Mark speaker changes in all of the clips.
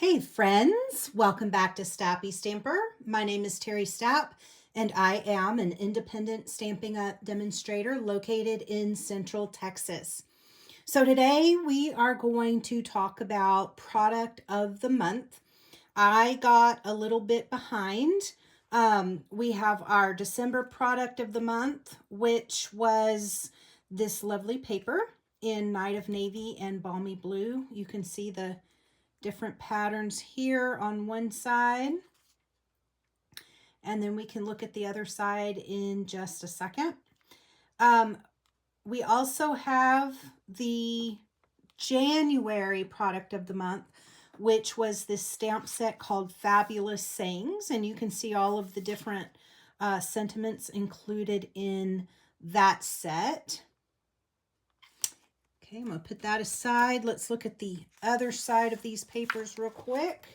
Speaker 1: Hey friends, welcome back to Stappystamper. My name is Terry Stapp and I am an independent Stampin' Up! Demonstrator located in Central Texas. So today we are going to talk about product of the month. I got a little bit behind. We have our December product of the month, which was this lovely paper in Night of Navy and Balmy Blue. You can see the different patterns here on one side, and then we can look at the other side in just a second. We also have the January product of the month, which was this stamp set called Fabulous Sayings, and you can see all of the different sentiments included in that set. Okay, I'm going to put that aside. Let's look at the other side of these papers real quick.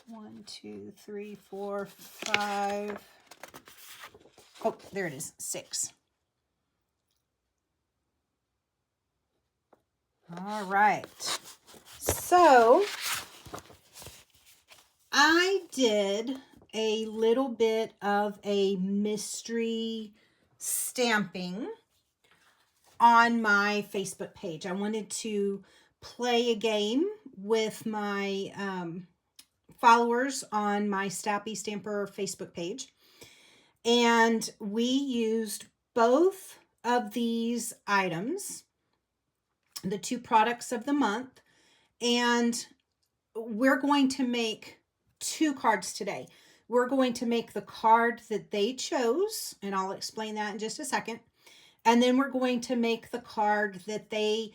Speaker 1: One, two, three, four, five. Oh, there it is, 6. All right. So I did a little bit of a mystery stamping on my Facebook page. I wanted to play a game with my followers on my Stappystamper Facebook page. And we used both of these items, the 2 products of the month, and we're going to make 2 cards today. We're going to make the card that they chose, and I'll explain that in just a second. And then we're going to make the card that they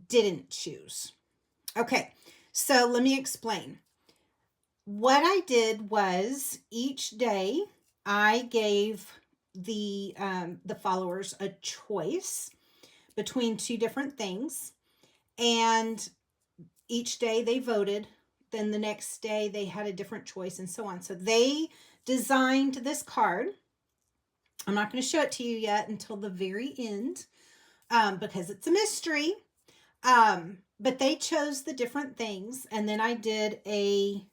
Speaker 1: didn't choose. Okay, so let me explain. What I did was each day I gave the followers a choice between 2 different things, and each day they voted. Then the next day they had a different choice, and so on. So they designed this card. I'm not going to show it to you yet until the very end because it's a mystery. But they chose the different things, and then I did a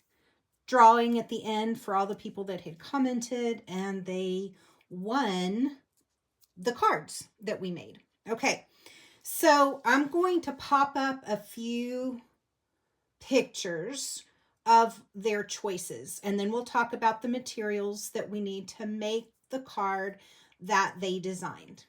Speaker 1: drawing at the end for all the people that had commented, and they won the cards that we made. Okay, so I'm going to pop up a few pictures of their choices, and then we'll talk about the materials that we need to make the card that they designed.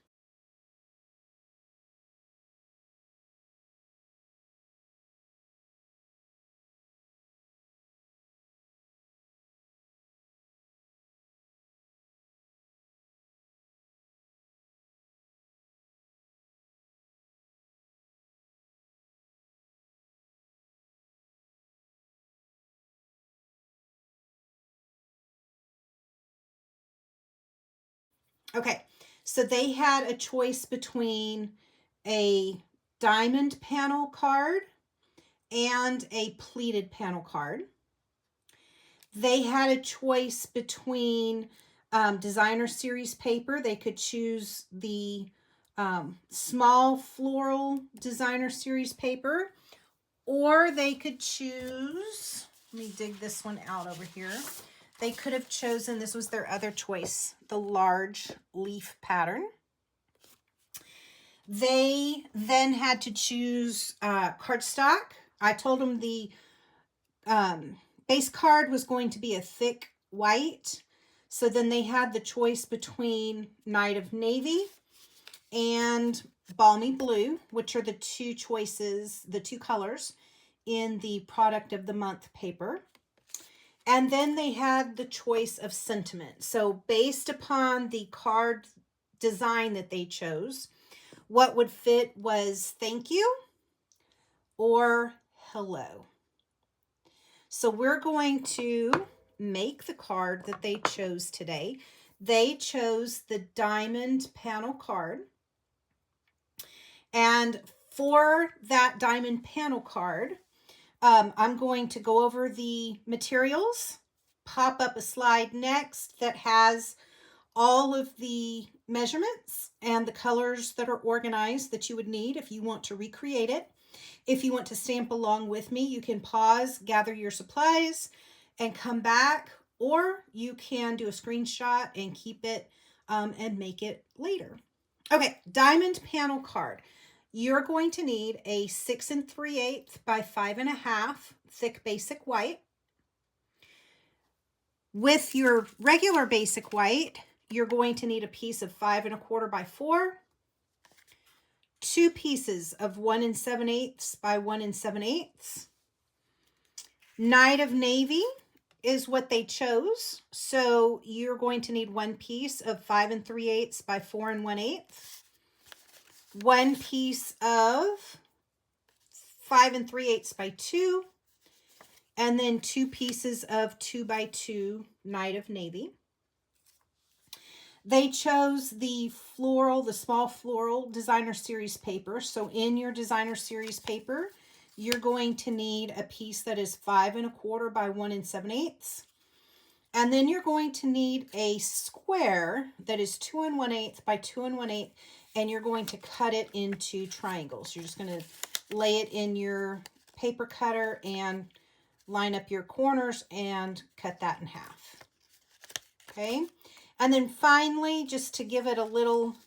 Speaker 1: Okay, so they had a choice between a diamond panel card and a pleated panel card. They had a choice between designer series paper. They could choose the small floral designer series paper, or they could choose, let me dig this one out over here. They could have chosen, this was their other choice, the large leaf pattern. They then had to choose cardstock. I told them the base card was going to be a thick white. So then they had the choice between Night of Navy and Balmy Blue, which are the 2 choices, the 2 colors in the product of the month paper. And then they had the choice of sentiment. So based upon the card design that they chose, what would fit was thank you or hello. So we're going to make the card that they chose today. They chose the diamond panel card. And for that diamond panel card, I'm going to go over the materials, pop up a slide next that has all of the measurements and the colors that are organized that you would need if you want to recreate it. If you want to stamp along with me, you can pause, gather your supplies, and come back, or you can do a screenshot and keep it and make it later. Okay, diamond panel card. You're going to need a 6 3/8 by 5.5 thick basic white. With your regular basic white, you're going to need a piece of 5 1/4 by 4, 2 pieces of 1 7/8 by 1 7/8. Night of Navy is what they chose, so you're going to need 1 piece of 5 3/8 by 4 1/8, 1 piece of 5 3/8 by 2, and then 2 pieces of 2 by 2 Night of Navy. They chose the floral, the small floral designer series paper. So in your designer series paper, you're going to need a piece that is 5 1/4 by 1 7/8. And then you're going to need a square that is 2 1/8 by 2 1/8, and you're going to cut it into triangles. You're just going to lay it in your paper cutter and line up your corners and cut that in half. Okay. And then finally, just to give it a little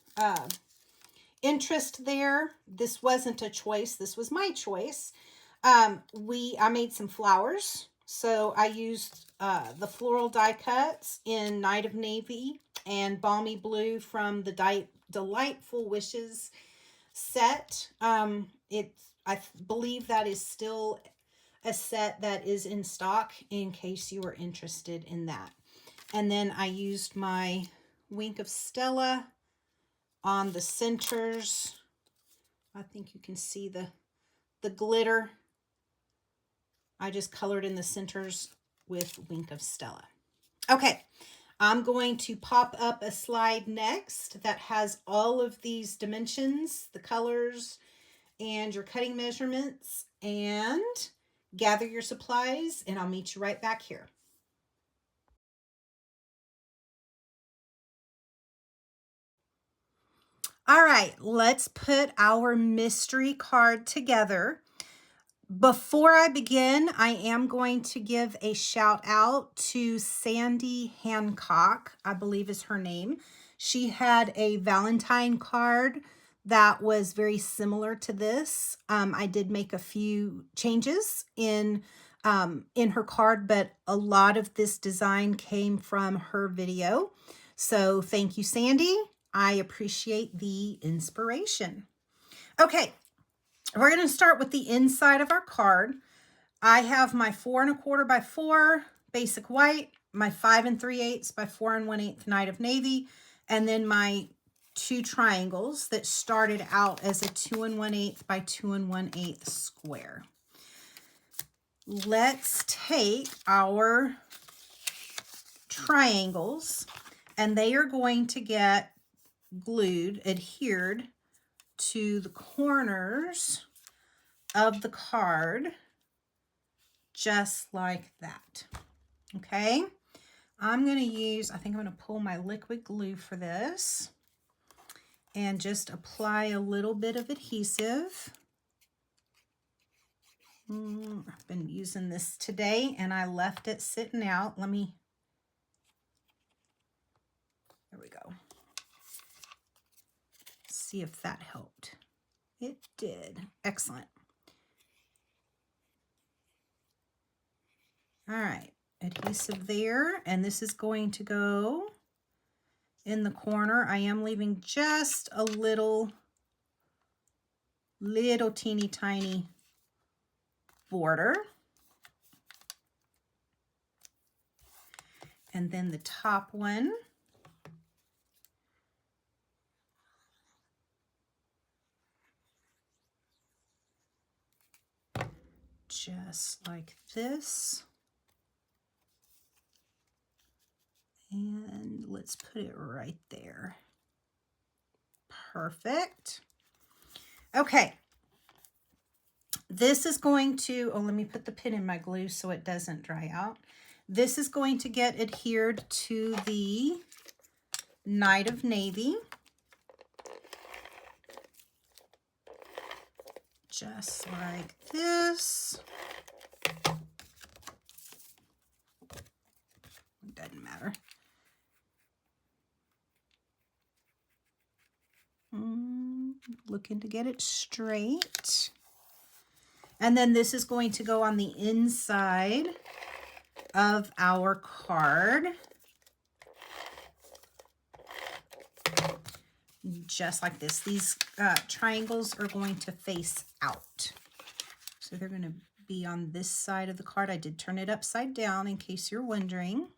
Speaker 1: interest there, this wasn't a choice. This was my choice. I made some flowers. So I used the floral die cuts in Night of Navy and Balmy Blue from the Delightful Wishes set. I believe that is still a set that is in stock in case you are interested in that. And then I used my Wink of Stella on the centers. I think you can see the glitter. I just colored in the centers with Wink of Stella. Okay, I'm going to pop up a slide next that has all of these dimensions, the colors, and your cutting measurements, and gather your supplies, and I'll meet you right back here. All right, let's put our mystery card together. Before I begin, I am going to give a shout out to Sandy Hancock, I believe is her name. She had a Valentine card that was very similar to this. I did make a few changes in her card, but a lot of this design came from her video. So thank you, Sandy. I appreciate the inspiration. Okay, we're going to start with the inside of our card. I have my 4 1/4 by 4 basic white, my 5 3/8 by 4 1/8 Night of Navy, and then my 2 triangles that started out as a 2 1/8 by 2 1/8 square. Let's take our triangles, and they are going to get glued, adhered to the corners of the card, just like that. Okay, I'm going to use, I think I'm going to pull my liquid glue for this and just apply a little bit of adhesive. I've been using this today and I left it sitting out. There we go. See if that helped. It did. Excellent. All right, adhesive there, and this is going to go in the corner. I am leaving just a little teeny tiny border. And then the top one. Just like this. And let's put it right there. Perfect. Okay. This is going to, let me put the pin in my glue so it doesn't dry out. This is going to get adhered to the Night of Navy. Just like this. Doesn't matter. Looking to get it straight. And then this is going to go on the inside of our card. Just like this. These triangles are going to face out. So they're going to be on this side of the card. I did turn it upside down in case you're wondering.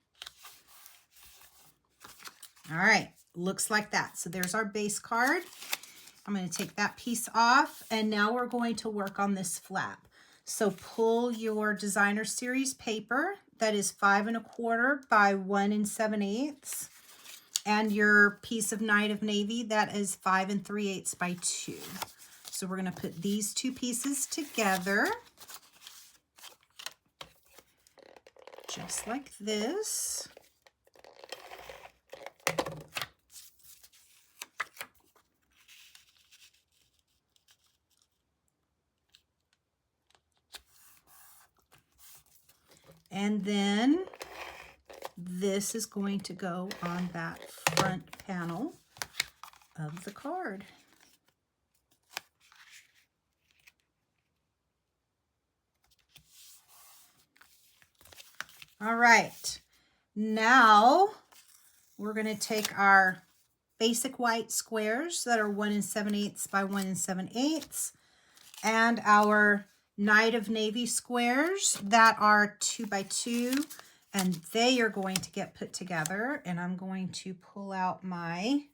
Speaker 1: All right, looks like that. So there's our base card. I'm going to take that piece off, and now we're going to work on this flap. So pull your designer series paper that is 5 1/4 by 1 7/8, and your piece of Night of Navy that is 5 3/8 by 2. So we're going to put these two pieces together, just like this. And then this is going to go on that front panel of the card. All right, now we're going to take our basic white squares that are 1 7/8 by 1 7/8 and our Night of Navy squares that are 2 by 2, and they are going to get put together. And I'm going to pull out my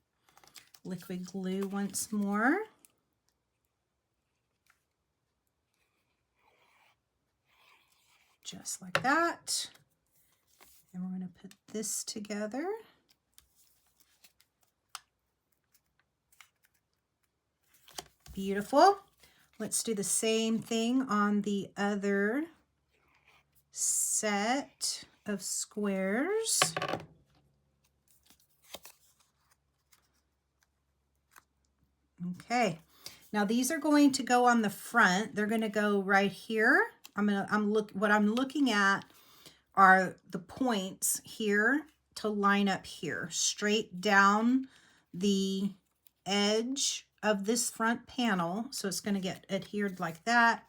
Speaker 1: liquid glue once more. Just like that. And we're going to put this together. Beautiful. Let's do the same thing on the other set of squares. Okay. Now these are going to go on the front. They're going to go right here. What I'm looking at are the points here to line up here, straight down the edge of this front panel. So it's going to get adhered like that,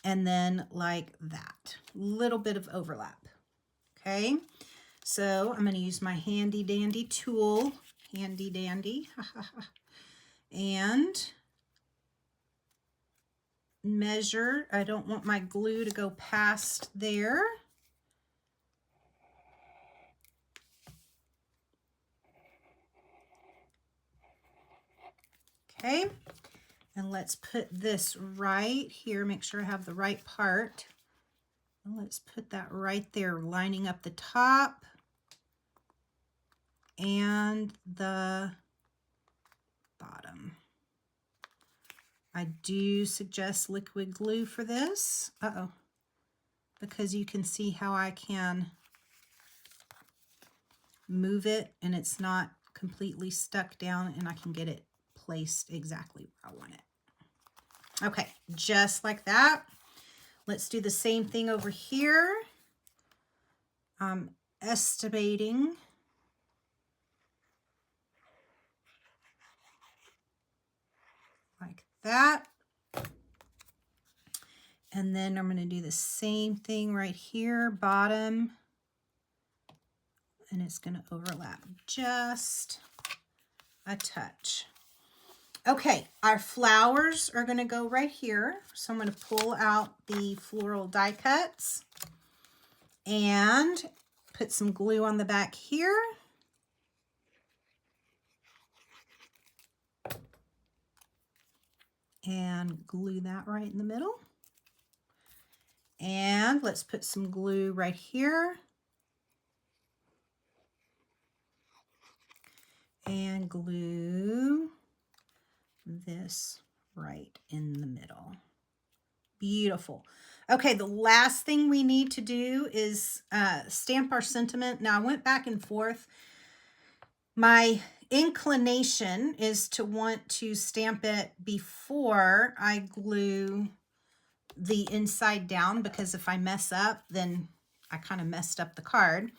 Speaker 1: and then like that. Little bit of overlap. Okay, so I'm going to use my handy dandy tool, handy dandy, and measure. I don't want my glue to go past there. Okay, and let's put this right here. Make sure I have the right part. And let's put that right there, lining up the top and the bottom. I do suggest liquid glue for this. Because you can see how I can move it and it's not completely stuck down, and I can get it placed exactly where I want it. Okay, just like that. Let's do the same thing over here. I'm estimating like that. And then I'm going to do the same thing right here, bottom. And it's going to overlap just a touch. Okay, our flowers are going to go right here. So I'm going to pull out the floral die cuts and put some glue on the back here. And glue that right in the middle. And let's put some glue right here. And glue this right in the middle. Beautiful. Okay, the last thing we need to do is stamp our sentiment. Now I went back and forth My inclination is to want to stamp it before I glue the inside down, because if I mess up, then I kind of messed up the card.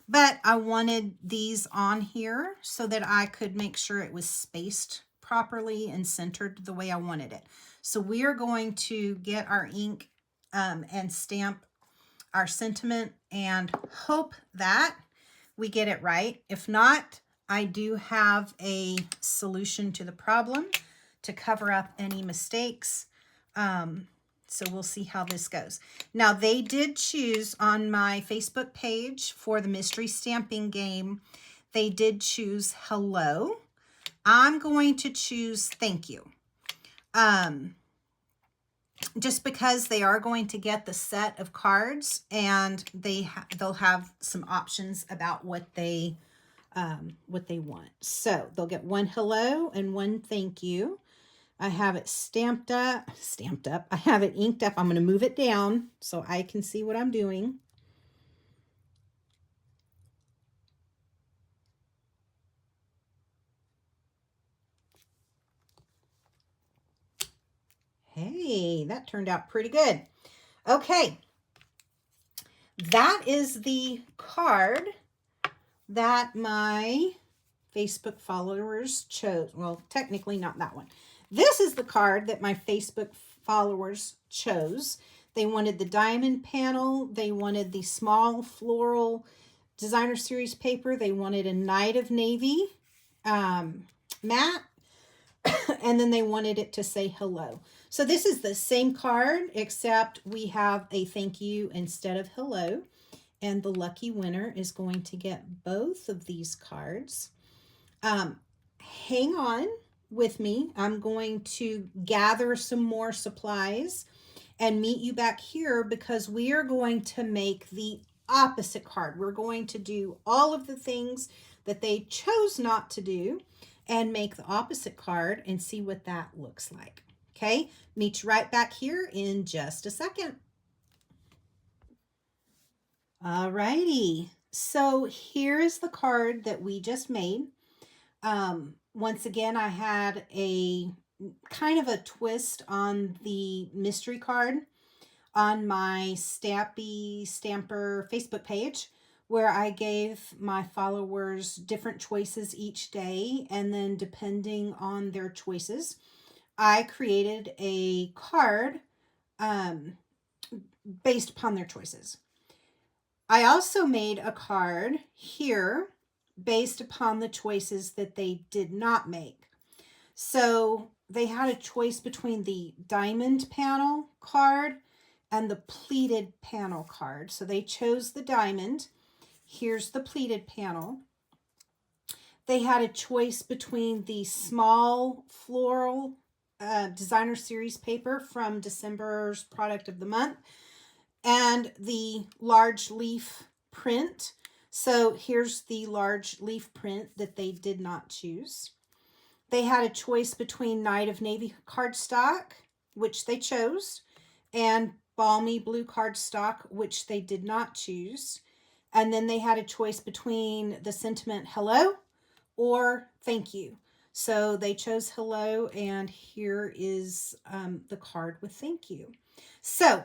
Speaker 1: But I wanted these on here so that I could make sure it was spaced properly and centered the way I wanted it. So we are going to get our ink and stamp our sentiment and hope that we get it right. If not, I do have a solution to the problem to cover up any mistakes. So we'll see how this goes. Now, they did choose on my Facebook page for the mystery stamping game, they did choose hello. I'm going to choose thank you. Just because they are going to get the set of cards, and they'll have some options about what they want. So they'll get one hello and one thank you. I have it stamped up. I have it inked up. I'm going to move it down so I can see what I'm doing. Hey, that turned out pretty good. Okay. That is the card that my Facebook followers chose. Well, technically not that one. This is the card that my Facebook followers chose. They wanted the diamond panel. They wanted the small floral designer series paper. They wanted a Night of Navy matte. And then they wanted it to say hello. So this is the same card, except we have a thank you instead of hello. And the lucky winner is going to get both of these cards. Hang on with me. I'm going to gather some more supplies and meet you back here, because we are going to make the opposite card. We're going to do all of the things that they chose not to do and make the opposite card and see what that looks like. Okay, meet you right back here in just a second. All righty, so here is the card that we just made. Once again, I had a kind of a twist on the mystery card on my Stappystamper Facebook page, where I gave my followers different choices each day, and then depending on their choices, I created a card based upon their choices. I also made a card here based upon the choices that they did not make. So they had a choice between the diamond panel card and the pleated panel card. So they chose the diamond. Here's the pleated panel. They had a choice between the small floral designer series paper from December's product of the month and the large leaf print. So here's the large leaf print that they did not choose. They had a choice between Night of Navy cardstock, which they chose, and Balmy Blue cardstock, which they did not choose. And then they had a choice between the sentiment hello or thank you. So they chose hello, and here is the card with thank you. So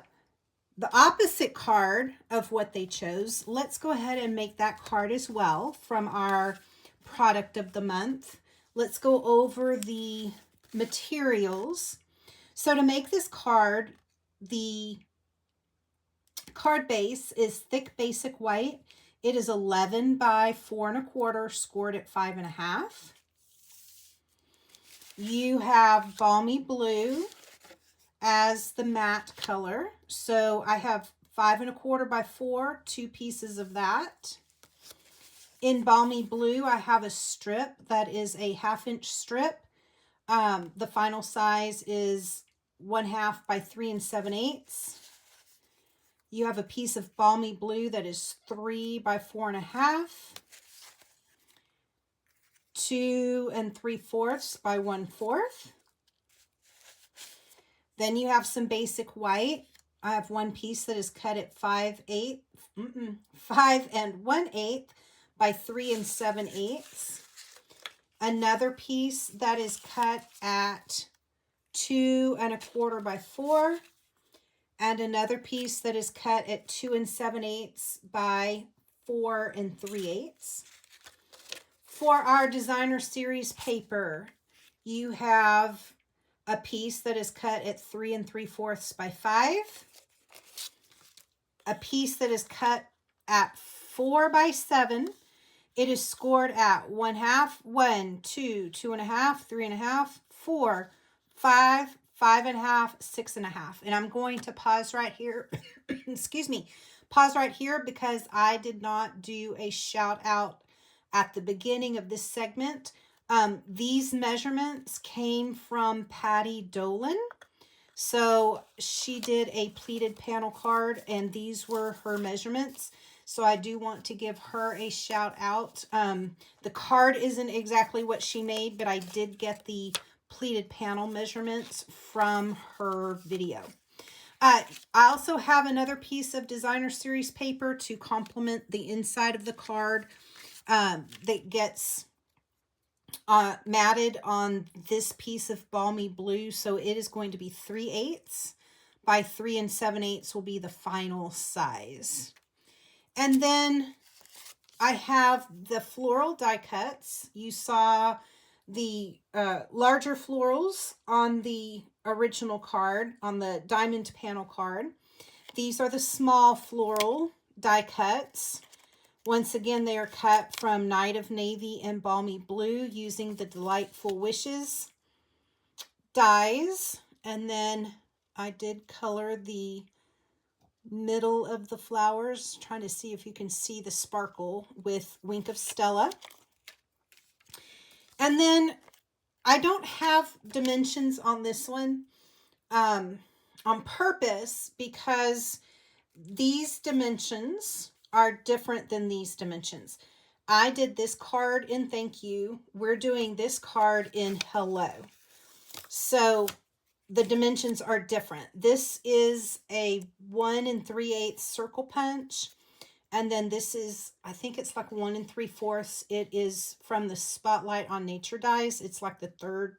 Speaker 1: the opposite card of what they chose, let's go ahead and make that card as well from our product of the month. Let's go over the materials. So to make this card, the card base is thick basic white. It is 11 by 4 1/4, scored at 5 1/2. You have Balmy Blue as the matte color. So I have 5 1/4 by 4, 2 pieces of that. In Balmy Blue, I have a strip that is a 1/2 inch strip. The final size is 1/2 by 3 7/8. You have a piece of Balmy Blue that is 3 by 4 1/2. 2 3/4 by 1/4. Then you have some basic white. I have one piece that is cut at 5 1/8 by 3 7/8. another piece that is cut at 2 1/4 by 4, and another piece that is cut at 2 7/8 by 4 3/8. For our designer series paper, you have a piece that is cut at 3 3/4 by 5, a piece that is cut at 4 by 7. It is scored at 1/2, 1, 2, 2 1/2, 3 1/2, 4, 5, 5 1/2, 6 1/2. And I'm going to pause right here. Excuse me. Pause right here because I did not do a shout out at the beginning of this segment. These measurements came from Patty Dolan. So she did a pleated panel card, and these were her measurements. So I do want to give her a shout out. The card isn't exactly what she made, but I did get the pleated panel measurements from her video. I also have another piece of designer series paper to complement the inside of the card that gets matted on this piece of balmy blue. So it is going to be 3/8 by 3 7/8 will be the final size. And then I have the floral die cuts. You saw the larger florals on the original card, on the diamond panel card. These are the small floral die cuts. Once again, they are cut from Night of Navy and Balmy Blue using the Delightful Wishes dies. And then I did color the middle of the flowers, trying to see if you can see the sparkle with Wink of Stella. And then I don't have dimensions on this one on purpose because these dimensions are different than these dimensions. I did this card in thank you. We're doing this card in hello. So the dimensions are different. This is a 1 3/8 circle punch. And then this is, I think it's like 1 3/4. It is from the Spotlight on Nature dies. It's like the third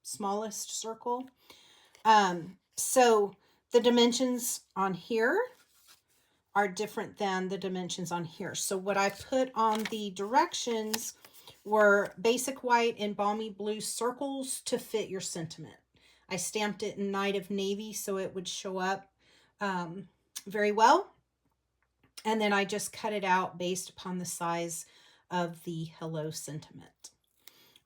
Speaker 1: smallest circle. So the dimensions on here are different than the dimensions on here. So what I put on the directions were basic white and balmy blue circles to fit your sentiment. I stamped it in Night of Navy so it would show up very well. And then I just cut it out based upon the size of the hello sentiment.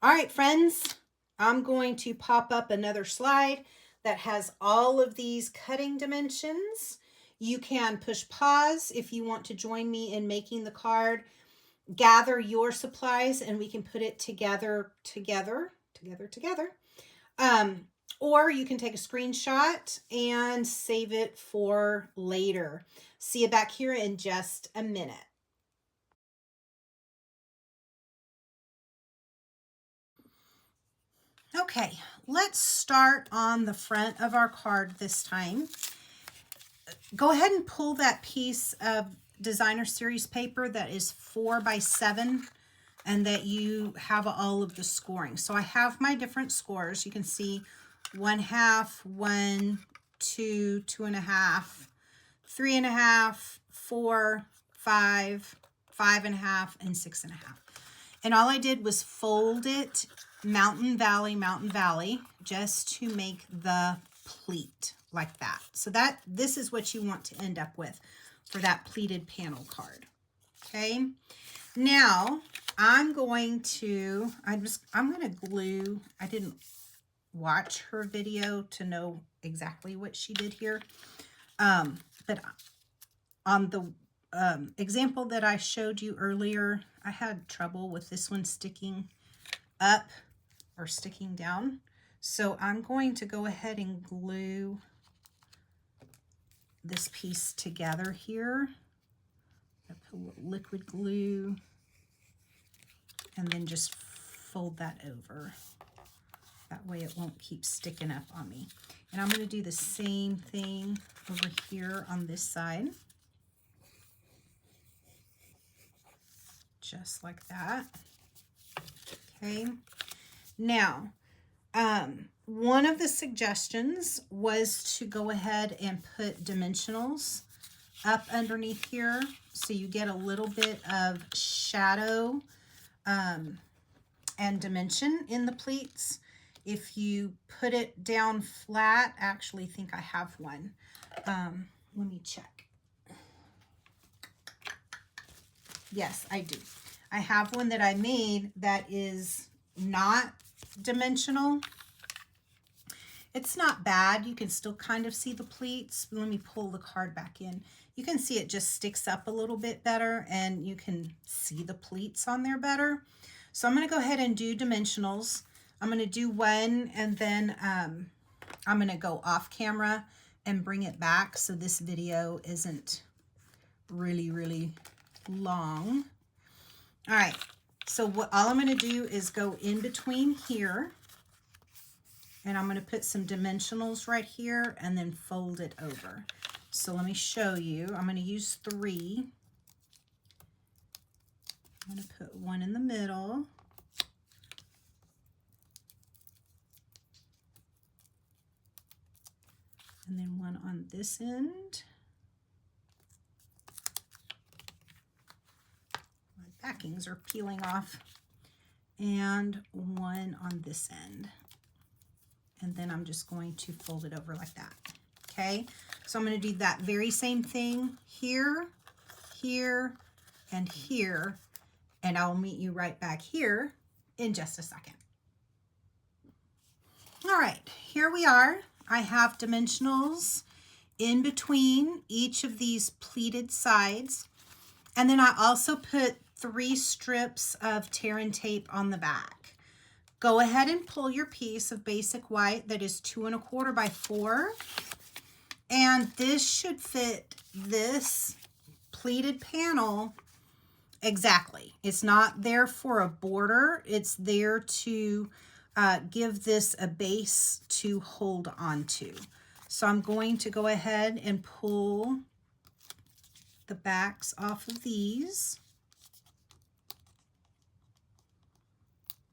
Speaker 1: All right, friends, I'm going to pop up another slide that has all of these cutting dimensions. You can push pause if you want to join me in making the card. Gather your supplies and we can put it together. Or you can take a screenshot and save it for later. See you back here in just a minute. Okay, let's start on the front of our card this time. Go ahead and pull that piece of designer series paper that is 4 by 7 and that you have all of the scoring. So I have my different scores. You can see 1/2, 1, 2, 2 1/2, 3 1/2, 4, 5, 5 1/2, and 6 1/2. And all I did was fold it mountain, valley, just to make the pleat like that. So this is what you want to end up with for that pleated panel card. Okay. Now I'm going to glue. I didn't watch her video to know exactly what she did here. But on the example that I showed you earlier, I had trouble with this one sticking up or sticking down. So I'm going to go ahead and glue this piece together here. I put a little liquid glue and then just fold that over. That way it won't keep sticking up on me. And I'm going to do the same thing over here on this side. Just like that. Okay. Now, one of the suggestions was to go ahead and put dimensionals up underneath here so you get a little bit of shadow and dimension in the pleats. If you put it down flat, I actually think I have one. Let me check. Yes, I do. I have one that I made that is not dimensional. It's not bad. You can still kind of see the pleats. Let me pull the card back in. You can see it just sticks up a little bit better, and you can see the pleats on there better. So I'm going to go ahead and do dimensionals. I'm going to do one, and then I'm going to go off camera and bring it back so this video isn't really long. All right, so all I'm going to do is go in between here, and I'm going to put some dimensionals right here and then fold it over. So let me show you. I'm going to use 3. I'm going to put one in the middle. And then one on this end. My backings are peeling off. And one on this end. And then I'm just going to fold it over like that. Okay, so I'm going to do that very same thing here, here, and here. And I'll meet you right back here in just a second. All right, here we are. I have dimensionals in between each of these pleated sides. And then I also put 3 strips of tear and tape on the back. Go ahead and pull your piece of basic white that is 2 1/4 by 4. And this should fit this pleated panel exactly. It's not there for a border. It's there to give this a base to hold onto. So I'm going to go ahead and pull the backs off of these.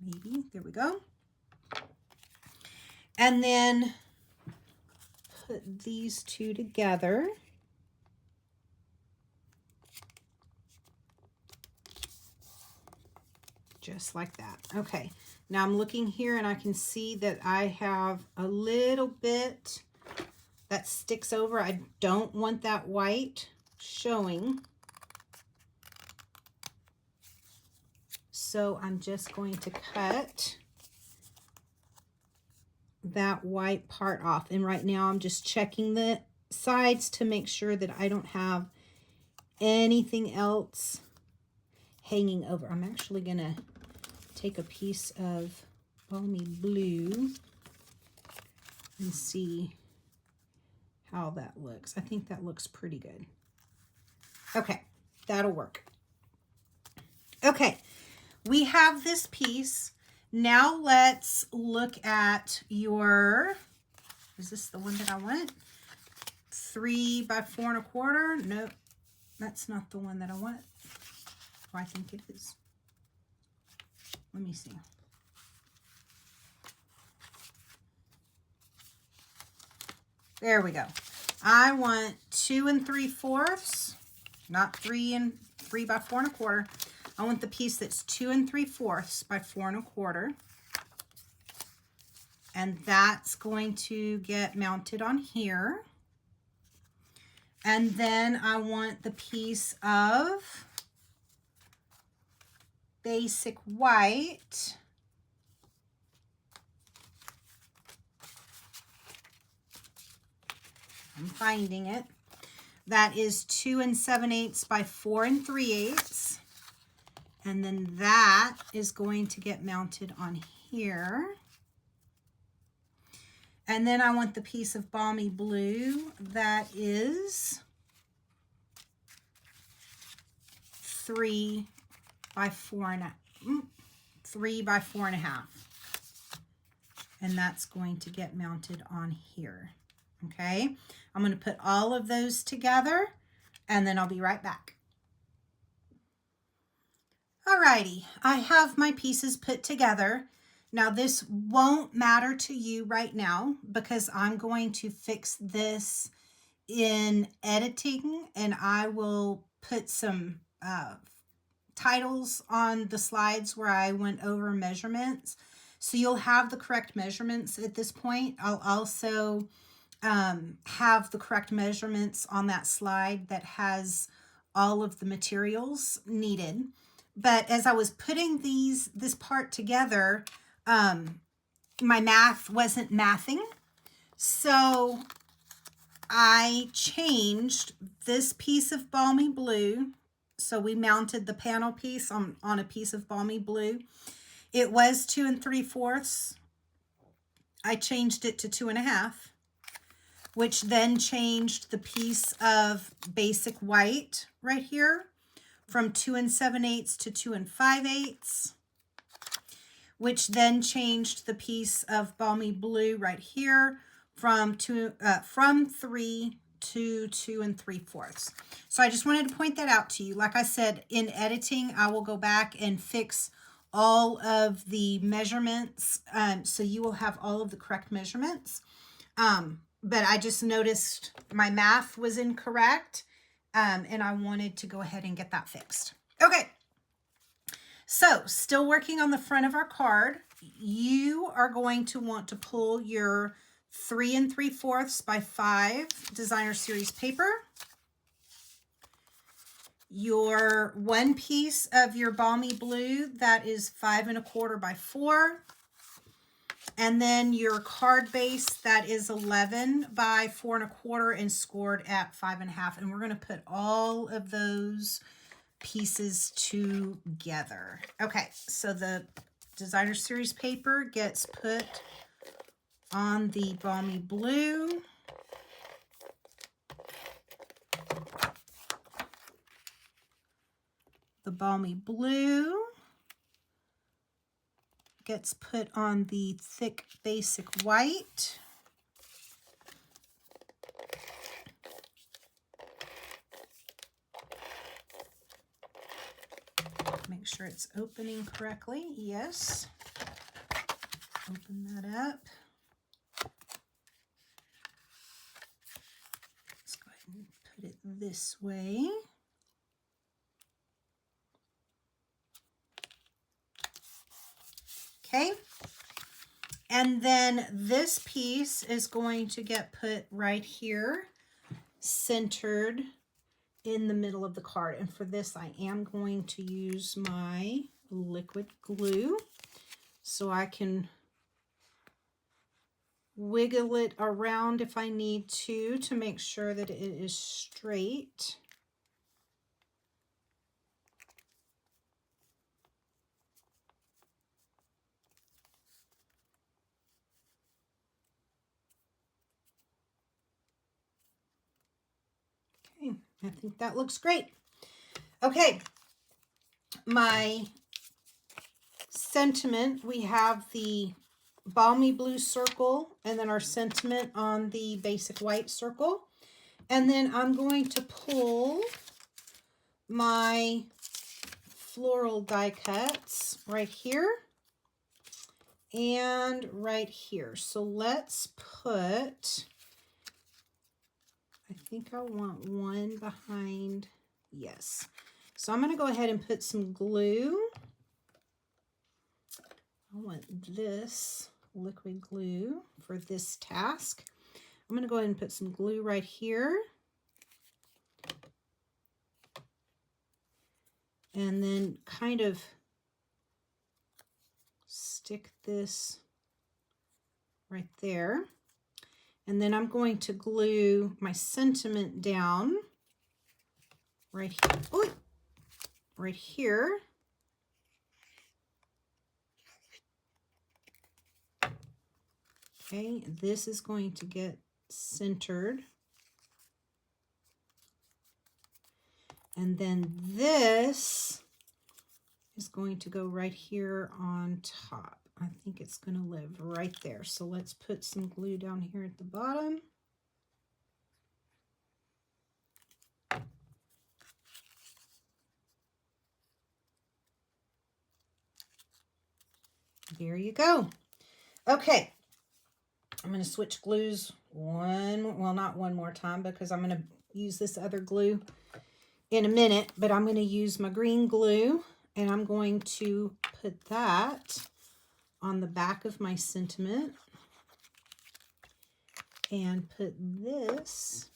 Speaker 1: Maybe, there we go. And then put these 2 together. Just like that. Okay, now I'm looking here and I can see that I have a little bit that sticks over. I don't want that white showing. So I'm just going to cut that white part off. And right now I'm just checking the sides to make sure that I don't have anything else hanging over. I'm actually going to take a piece of balmy blue and see how that looks. I think that looks pretty good. Okay, that'll work. Okay, we have this piece. Now let's look at your, is this the one that I want? 3 by 4 1/4? Nope, that's not the one that I want. Oh, I think it is. Let me see. There we go. I want 2 3/4, not 3 by 4 1/4. I want the piece that's 2 3/4 by 4 1/4. And that's going to get mounted on here. And then I want the piece of basic white. I'm finding it. That is 2 7/8 by 4 3/8. And then that is going to get mounted on here. And then I want the piece of balmy blue that is 3 by 4 1/2. And that's going to get mounted on here. Okay, I'm going to put all of those together and then I'll be right back. Alrighty, I have my pieces put together. Now this won't matter to you right now because I'm going to fix this in editing, and I will put some titles on the slides where I went over measurements. So you'll have the correct measurements at this point. I'll also have the correct measurements on that slide that has all of the materials needed. But as I was putting this part together, my math wasn't mathing. So I changed this piece of balmy blue. So we mounted the panel piece on a piece of balmy blue. It was 2 3/4. I changed it to 2.5, which then changed the piece of basic white right here from 2 7/8 to 2 5/8, which then changed the piece of balmy blue right here from 3 to 2 3/4. So I just wanted to point that out to you. Like I said, in editing, I will go back and fix all of the measurements. So you will have all of the correct measurements. But I just noticed my math was incorrect. And I wanted to go ahead and get that fixed. Okay. So still working on the front of our card. You are going to want to pull your 3 3/4 by 5 designer series paper, your one piece of your balmy blue that is 5 1/4 by 4, and then your card base that is 11 by 4 1/4 and scored at 5 1/2. And we're going to put all of those pieces together. Okay, so the designer series paper gets put on the balmy blue. The balmy blue gets put on the thick basic white. Make sure it's opening correctly. Yes. Open that up. Let's go ahead and put it this way. Okay. And then this piece is going to get put right here, centered in the middle of the card. And for this, I am going to use my liquid glue so I can wiggle it around if I need to make sure that it is straight. Okay, I think that looks great. Okay, my sentiment, we have the balmy blue circle and then our sentiment on the basic white circle. And then I'm going to pull my floral die cuts right here and right here. So let's put, I think I want one behind, yes. So I'm going to go ahead and put some glue. I want this liquid glue for this task. I'm going to go ahead and put some glue right here. And then kind of stick this right there. And then I'm going to glue my sentiment down right here. Ooh, right here. Okay, this is going to get centered. And then this is going to go right here on top. I think it's going to live right there. So let's put some glue down here at the bottom. There you go. Okay. I'm going to switch glues not one more time, because I'm going to use this other glue in a minute, but I'm going to use my green glue, and I'm going to put that on the back of my sentiment and put this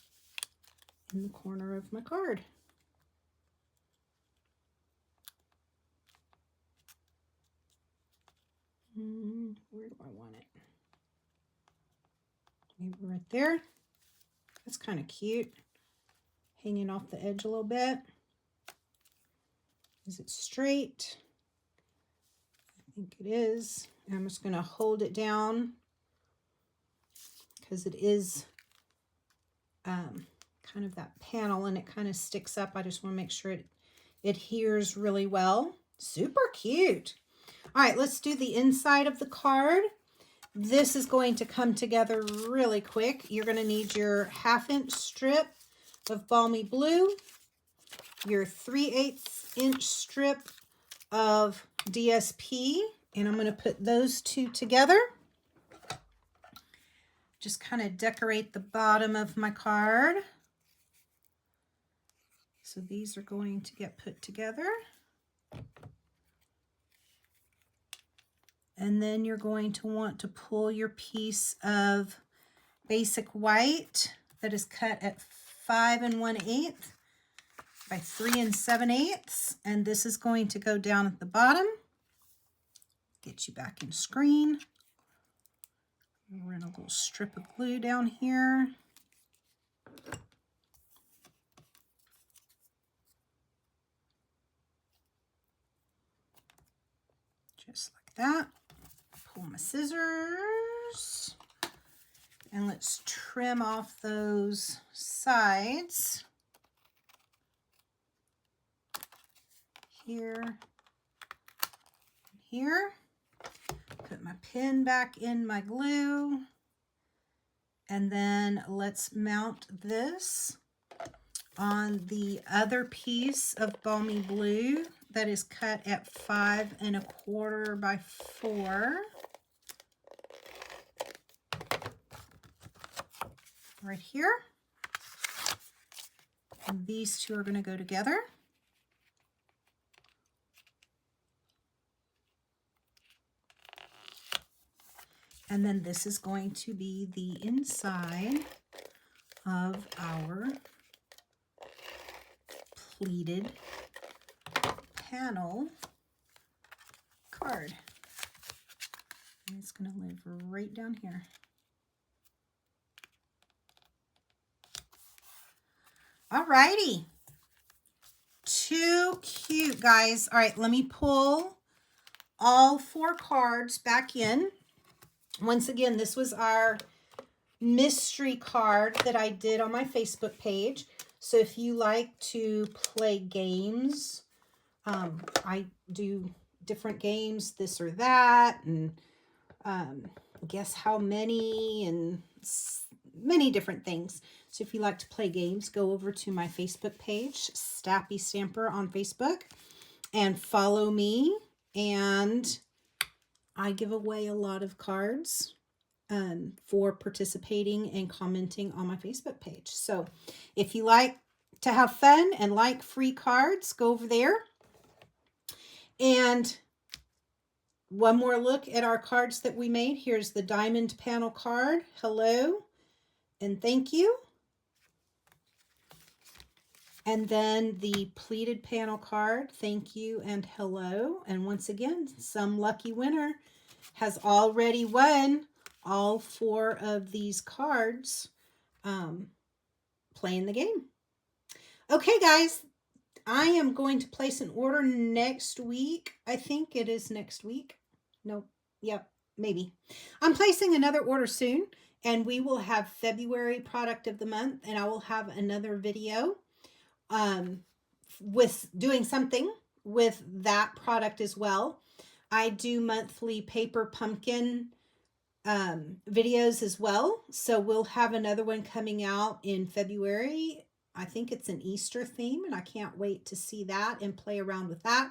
Speaker 1: in the corner of my card. Where do I want it? Maybe right there. That's kind of cute. Hanging off the edge a little bit. Is it straight? I think it is. I'm just going to hold it down because it is kind of that panel, and it kind of sticks up. I just want to make sure it adheres really well. Super cute. All right, let's do the inside of the card. This is going to come together really quick. You're going to need your 1/2-inch strip of Balmy Blue, your 3/8 inch strip of DSP, and I'm going to put those two together. Just kind of decorate the bottom of my card. So these are going to get put together. And then you're going to want to pull your piece of basic white that is cut at 5 1/8 by 3 7/8. And this is going to go down at the bottom. Get you back in screen. Run a little strip of glue down here. Just like that. Pull my scissors. And let's trim off those sides. Here. Here. Put my pin back in my glue, and then let's mount this on the other piece of Balmy Blue that is cut at 5 1/4 by 4. Right here. And these two are going to go together. And then this is going to be the inside of our pleated panel card. And it's going to live right down here. Alrighty. Too cute, guys. All right, let me pull all 4 cards back in. Once again, this was our mystery card that I did on my Facebook page. So if you like to play games, I do different games, this or that, and guess how many, and many different things. So if you like to play games, go over to my Facebook page, Stappystamper on Facebook, and follow me. And I give away a lot of cards for participating and commenting on my Facebook page. So if you like to have fun and like free cards, go over there. And one more look at our cards that we made. Here's the diamond panel card. Hello and thank you. And then the pleated panel card. Thank you and hello. And once again, some lucky winner has already won all 4 of these cards playing the game. Okay, guys, I am going to place an order next week. I think it is next week. Nope. Yep, maybe. I'm placing another order soon, and we will have February product of the month, and I will have another video with doing something with that product as well. I do monthly paper pumpkin videos as well. So we'll have another one coming out in February. I think it's an Easter theme, and I can't wait to see that and play around with that.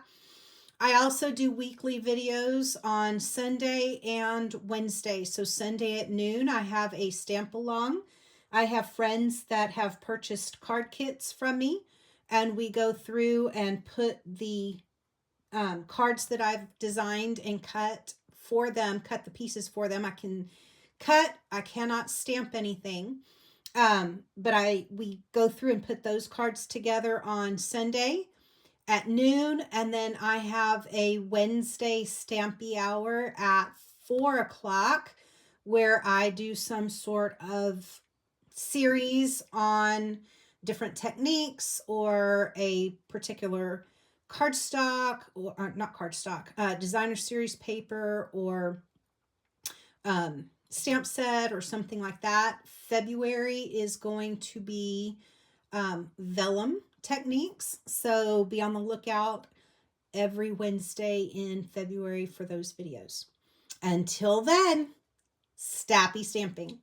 Speaker 1: I also do weekly videos on Sunday and Wednesday. So Sunday at noon, I have a stamp along. I have friends that have purchased card kits from me, and we go through and put the cards that I've designed and cut for them, cut the pieces for them. I can cut, I cannot stamp anything. But we go through and put those cards together on Sunday at noon, and then I have a Wednesday Stampy hour at 4 o'clock where I do some sort of series on different techniques or a particular cardstock, or not cardstock, designer series paper, or stamp set or something like that. February is going to be vellum techniques, so be on the lookout every Wednesday in February for those videos. Until then, stampy stamping.